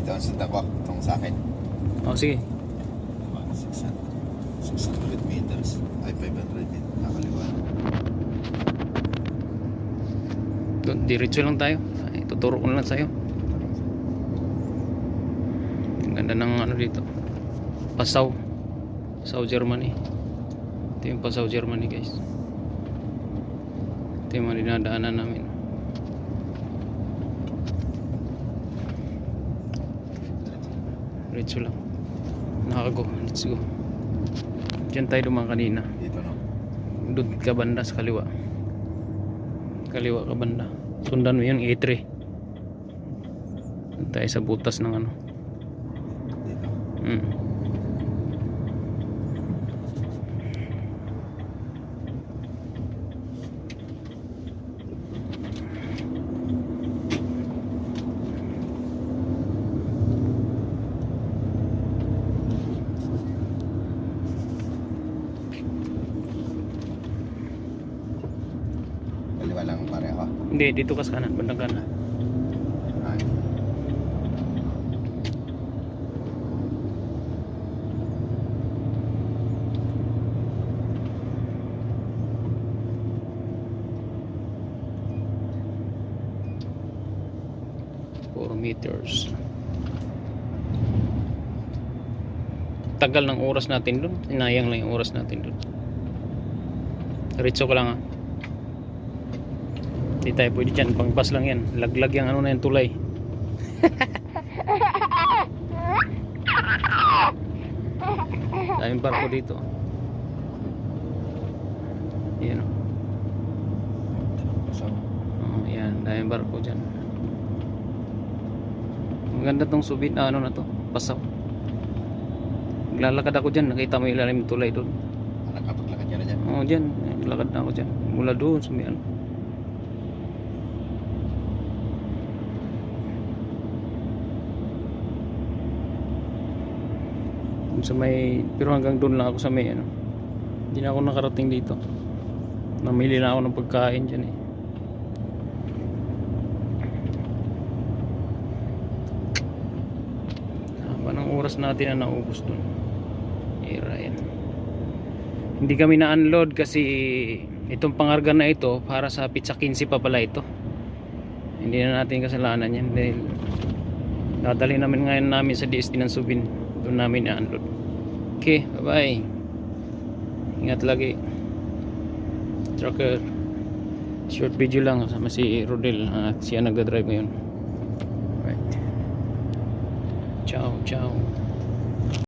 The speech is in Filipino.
Ito ang sundan ko. Itong sa akin. Oh, sige. 600 meters. Ay, 500 meters. Nakaliwa. Diretso lang tayo. Ay, tuturo ko na lang sa'yo. Ang ganda ng ano dito. Passau. Passau, Germany. Ito yung Passau, Germany, guys. Ito yung mga dinadaanan namin. Diretso lang. Nakakago. Let's go. Diyan tayo dumaan kanina. Dito, no? Doon ka banda sa kaliwa. Kaliwa ka banda. Sundan mo yun, A3. Doon tayo sa butas ng ano. Dito. Kaliwa lang pareho. Hindi, dito ka sa kanan, bandang kanan. Ay. Meters. Tagal ng oras natin dun. Inayang lang yung oras natin dun. Diretso ka lang ha. Hindi tayo pwede dyan. Pangpas lang yan. Laglag yung ano na yung tulay. Daming barko dito. Yan o. Yan. Daming barko dyan. Maganda tong subit na ano na to. Passau. Naglalakad ako dyan. Nakita mo yung ilalim ng tulay doon. Nakapaglakad ka na dyan? Oo, dyan. Naglalakad na ako dyan. Mula doon sa may ano. Sa may, pero hanggang doon lang ako sa may ano. Hindi na ako nakarating dito. Namili na ako ng pagkain dyan eh. Anong oras natin na naubos dun? Yan. Hindi kami na-unload kasi itong pangarga na ito para sa pizza 15 pa pala ito. Hindi na natin kasalanan yan dahil dadali namin ngayon namin sa DST ng Subin. Doon namin na-unload. Okay, bye bye. Ingat lagi. Trucker. Short video lang sama si Rodel at siya nagdadrive ngayon. Right. Ciao, ciao.